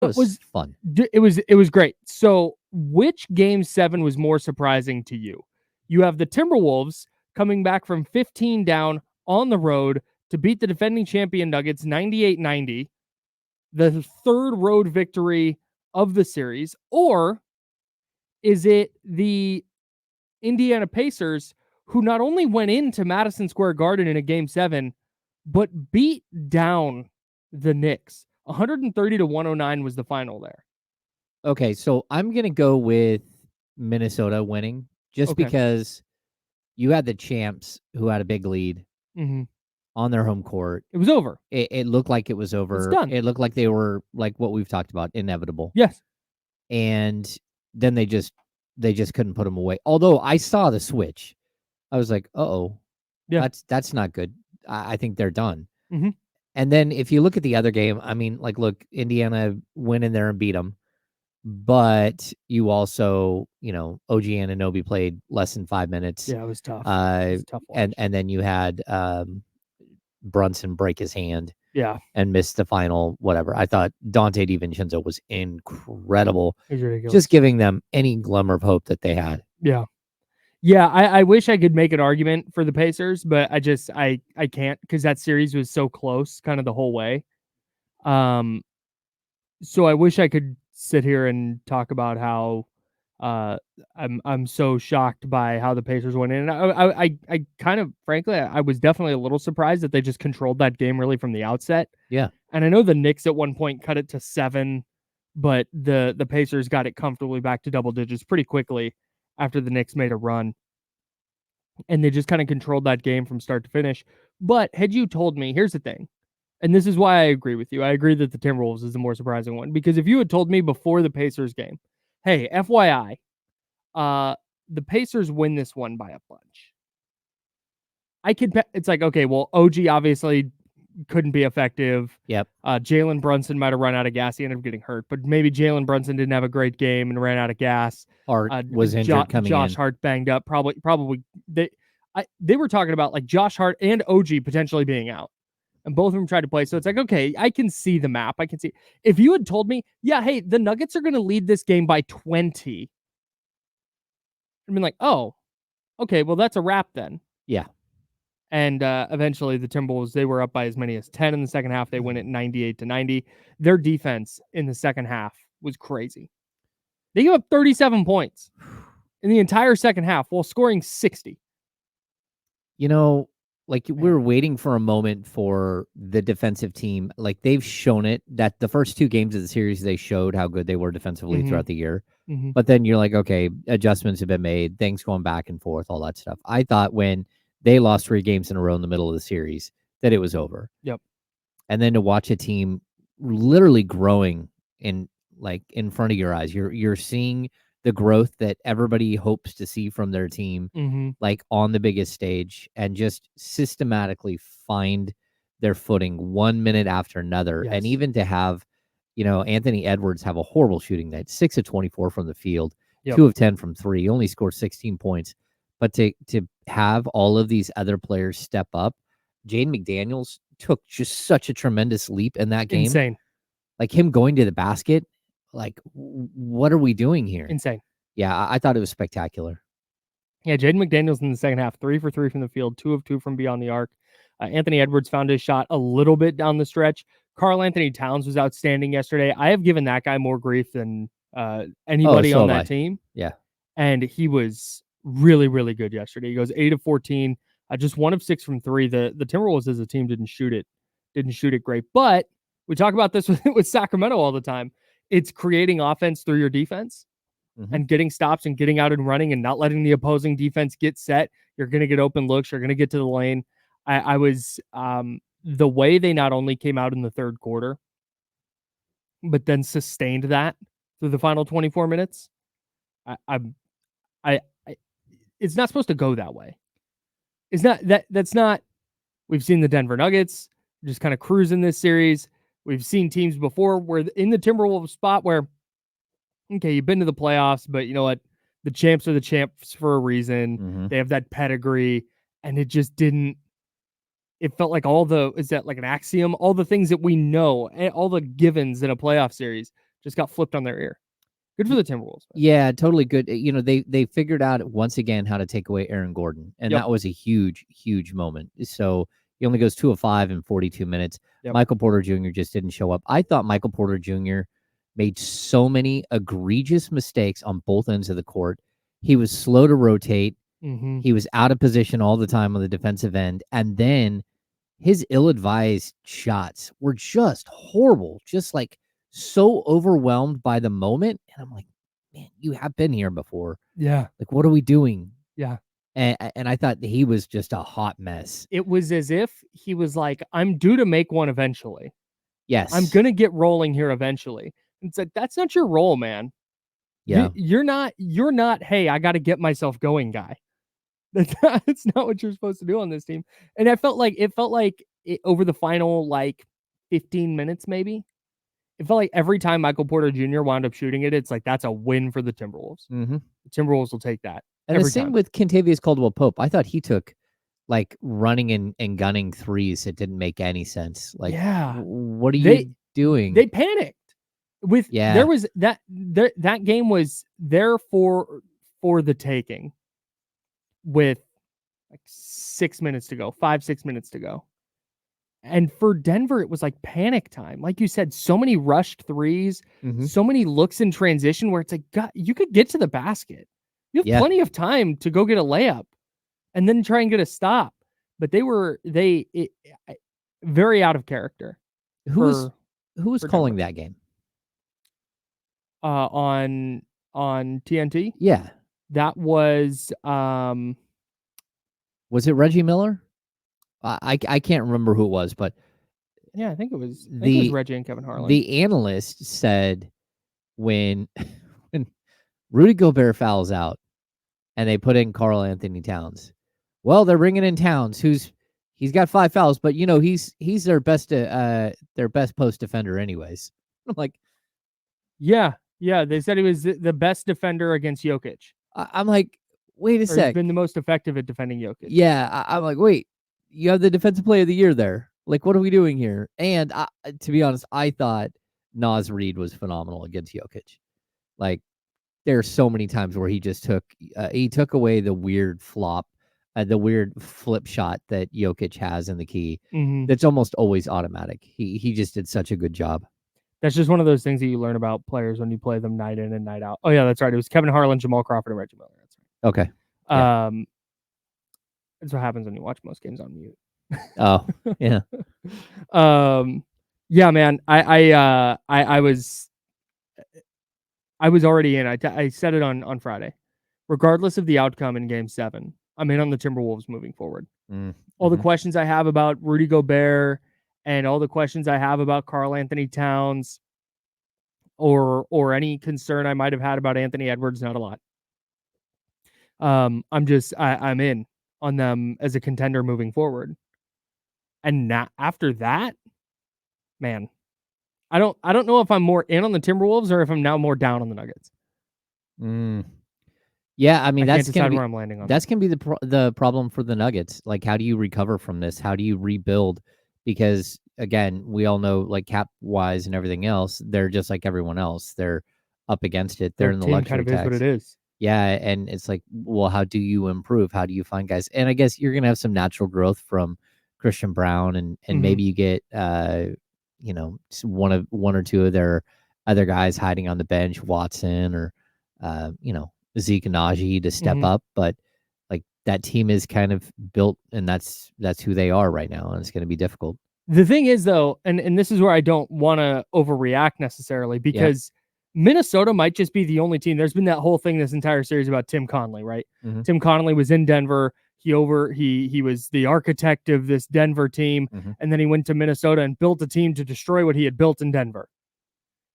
It It was was fun. it was great. So, which game 7 was more surprising to you? You have the Timberwolves coming back from 15 down on the road to beat the defending champion Nuggets 98-90, the third road victory of the series, or is it the Indiana Pacers who not only went into Madison Square Garden in a game 7 but beat down the Knicks? 130 to 109 was the final there. Okay, so I'm gonna go with Minnesota winning just Okay. because you had the champs who had a big lead Mm-hmm. on their home court. It was over. It looked like it was It's over. done. It looked like they were like what we've talked about, inevitable. Yes. And then they just couldn't put them away. Although I saw the switch, I was like, oh, Yeah. that's not good. I think they're done. Mm-hmm. And then if you look at the other game, I mean, like, look, Indiana went in there and beat them, but you also, OG Anunoby played less than 5 minutes. Yeah, it was tough. It Uh, was a tough and watch. and then you had Brunson break his hand Yeah. and missed the final whatever. I thought Dante DiVincenzo was incredible, It was ridiculous. just giving them any glimmer of hope that they had. Yeah. Yeah, I wish I could make an argument for the Pacers, but I can't because that series was so close kind of the whole way. Um, so I wish I could sit here and talk about how uh I'm so shocked by how the Pacers went in. And I kind of frankly I was definitely a little surprised that they just controlled that game really from the outset. Yeah. And I know the Knicks at one point cut it to 7, but the Pacers got it comfortably back to double digits pretty quickly after the Knicks made a run. And they just kind of controlled that game from start to finish. But had you told me, here's the thing, and this is why I agree with you. I agree that the Timberwolves is the more surprising one because if you had told me before the Pacers game, hey, FYI, the Pacers win this one by a bunch. It's like, okay, well, OG obviously couldn't be effective. Yep. Jalen Brunson might have run out of gas. He ended up getting hurt, but maybe Jalen Brunson didn't have a great game and ran out of gas. Hart was injured coming Josh in. Hart banged up. Probably they were talking about like Josh Hart and OG potentially being out, and both of them tried to play. So it's like, okay, I can see the map. I can see if you had told me, yeah, hey, the Nuggets are going to lead this game by 20. I'd been like, oh, okay, well that's a wrap then. Yeah. And eventually the Timberwolves, they were up by as many as 10 in the second half. They win it 98-90. Their defense in the second half was crazy. They gave up 37 points in the entire second half while scoring 60. Like we're waiting for a moment for the defensive team. Like they've shown it that the first 2 games of the series, they showed how good they were defensively throughout the year. Mm-hmm. But then you're like, okay, adjustments have been made, things going back and forth, all that stuff. I thought when they lost 3 games in a row in the middle of the series that it was over. Yep. And then to watch a team literally growing in front of your eyes, you're seeing the growth that everybody hopes to see from their team, Mm-hmm. like on the biggest stage, and just systematically find their footing 1 minute after another. Yes. And even to have, Anthony Edwards have a horrible shooting night, 6 of 24 from the field, 2 of 10 from 3, he only scored 16 points. But to have all of these other players step up, Jaden McDaniels took just such a tremendous leap in that game. Insane. Like him going to the basket, like, what are we doing here? Insane. Yeah, I thought it was spectacular. Yeah, Jaden McDaniels in the second half, 3 for 3 from the field, 2 of 2 from beyond the arc. Anthony Edwards found his shot a little bit down the stretch. Karl Anthony Towns was outstanding yesterday. I have given that guy more grief than anybody on that team. Yeah. And he was really, really good yesterday. He goes 8 of 14, just 1 of 6 from 3. The Timberwolves as a team didn't shoot it great. But we talk about this with Sacramento all the time. It's creating offense through your defense. Mm-hmm. And getting stops and getting out and running and not letting the opposing defense get set. You're going to get open looks. You're going to get to the lane. I was the way they not only came out in the third quarter, but then sustained that through the final 24 minutes. It's not supposed to go that way. It's not that's not. We've seen the Denver Nuggets just kind of cruising this series. We've seen teams before where in the Timberwolves spot where, okay, you've been to the playoffs, but you know what? The champs are the champs for a reason. Mm-hmm. They have that pedigree, and it just didn't. It felt like is that like an axiom? All the things that we know, all the givens in a playoff series just got flipped on their ear. Good for the Timberwolves. Man. Yeah, totally good. They figured out once again how to take away Aaron Gordon, and that was a huge, huge moment. So he only goes 2 of 5 in 42 minutes. Michael Porter Jr. just didn't show up. I thought Michael Porter Jr. made so many egregious mistakes on both ends of the court. He was slow to rotate. Mm-hmm. He was out of position all the time on the defensive end, and then his ill-advised shots were just horrible, just like so overwhelmed by the moment. And I'm like, man, you have been here before. Yeah. Like, what are we doing? Yeah. And I thought he was just a hot mess. It was as if he was like, I'm due to make one eventually. Yes. I'm going to get rolling here eventually. It's like, that's not your role, man. Yeah. You're not, hey, I got to get myself going guy. That's not what you're supposed to do on this team. And it felt like over the final 15 minutes, maybe. It felt like every time Michael Porter Jr. wound up shooting it, it's like that's a win for the Timberwolves. Mm-hmm. The Timberwolves will take that. And the same with Kentavious Caldwell-Pope. I thought he took running and gunning threes that didn't make any sense. Like, what are you doing? They panicked. There was that game was there for the taking. With 6 minutes to go, 5-6 minutes to go. And for Denver, it was like panic time. Like you said, so many rushed threes, so many looks in transition where it's like, God, you could get to the basket. You have plenty of time to go get a layup and then try and get a stop. But they were very out of character. Who was calling that game? On TNT? Yeah. That was it Reggie Miller? I can't remember who it was, but yeah, I think it was Reggie and Kevin Harlan. The analyst said when Rudy Gobert fouls out and they put in Karl Anthony Towns, well, they're bringing in Towns, he's got 5 fouls, but he's their best post defender anyways. I'm like, yeah, they said he was the best defender against Jokic. I'm like, wait a sec. He's been the most effective at defending Jokic. Yeah, I'm like, wait, you have the defensive player of the year there. Like, what are we doing here? And to be honest, I thought Naz Reid was phenomenal against Jokic. Like, there are so many times where he just took away the weird flop, the weird flip shot that Jokic has in the key. Mm-hmm. That's almost always automatic. He just did such a good job. That's just one of those things that you learn about players when you play them night in and night out. Oh yeah, that's right. It was Kevin Harlan, Jamal Crawford, and Reggie Miller. That's right. Okay. Yeah. That's what happens when you watch most games on mute. Oh yeah. Yeah, man. I was already in. I said it on Friday. Regardless of the outcome in Game 7, I'm in on the Timberwolves moving forward. All the questions I have about Rudy Gobert and all the questions I have about Karl Anthony Towns or any concern I might have had about Anthony Edwards, not a lot. I'm in on them as a contender moving forward. And after that, man, I don't know if I'm more in on the Timberwolves or if I'm now more down on the Nuggets. Yeah, I mean, that's where I'm landing on. That's gonna be the problem for the Nuggets. Like, how do you recover from this? How do you rebuild? Because again, we all know, like, cap wise and everything else, they're just like everyone else. They're up against it. They're in the luxury tax. Is what it is. Yeah, and it's like, well, how do you improve? How do you find guys? And I guess you're gonna have some natural growth from Christian Brown, and maybe you get one or two of their other guys hiding on the bench, Watson or Zeke and Najee to step up. But like, that team is kind of built, and that's who they are right now, and it's going to be difficult. The thing is, though, and this is where I don't want to overreact necessarily, because Minnesota might just be the only team. There's been that whole thing this entire series about Tim Connelly, right? Tim Connelly was in Denver. He was the architect of this Denver team, and then he went to Minnesota and built a team to destroy what he had built in Denver.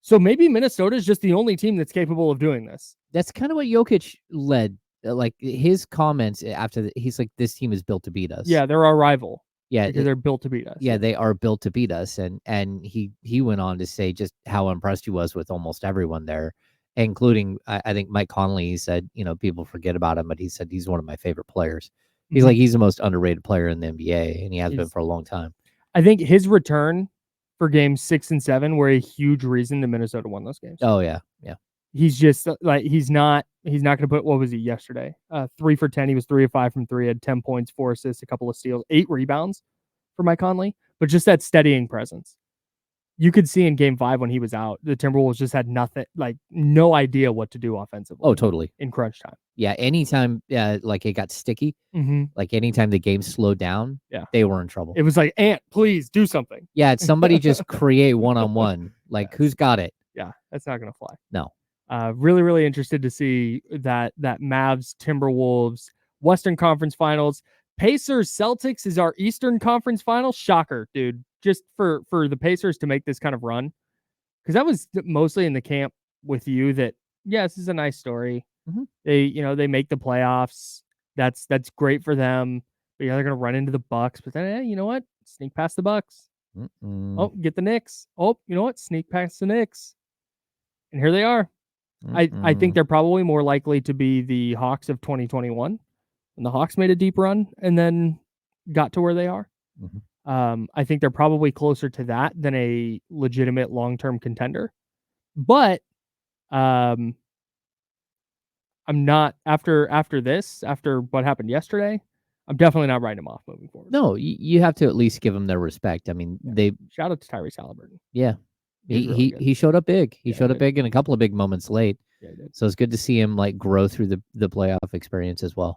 So maybe Minnesota is just the only team that's capable of doing this. That's kind of what Jokic led. Like, his comments after he's like, this team is built to beat us. Yeah, they're our rival. Yeah, because they're built to beat us. Yeah, they are built to beat us. And he went on to say just how impressed he was with almost everyone there, including, I think, Mike Conley. He said, people forget about him, but he said he's one of my favorite players. He's like, he's the most underrated player in the NBA, and he has been for a long time. I think his return for games 6 and 7 were a huge reason that Minnesota won those games. Oh yeah. He's just like he's not going to put, what was he yesterday? 3 for 10. He was 3 of 5 from 3, had 10 points, 4 assists, a couple of steals, 8 rebounds for Mike Conley, but just that steadying presence. You could see in game 5 when he was out, the Timberwolves just had nothing, like no idea what to do offensively. Oh, totally. In crunch time. Yeah, anytime like it got sticky, like anytime the game slowed down, they were in trouble. It was like, Ant, please do something. Yeah, somebody just create one-on-one. Like, who's got it? Yeah, that's not going to fly. No. Really, really interested to see that Mavs Timberwolves Western Conference Finals. Pacers Celtics is our Eastern Conference Finals. Shocker, dude. Just for the Pacers to make this kind of run, because that was mostly in the camp with you that this is a nice story. They make the playoffs. That's great for them. But they're gonna run into the Bucks. But then you know what? Sneak past the Bucks. Oh, get the Knicks. Oh, you know what? Sneak past the Knicks. And here they are. I think they're probably more likely to be the Hawks of 2021, when the Hawks made a deep run and then got to where they are. I think they're probably closer to that than a legitimate long-term contender. But I'm not, after what happened yesterday, I'm definitely not writing them off moving forward. No, you have to at least give them their respect. I mean, shout out to Tyrese Halliburton. Yeah. He showed up big. He showed up big in a couple of big moments late. So it's good to see him like grow through the playoff experience as well.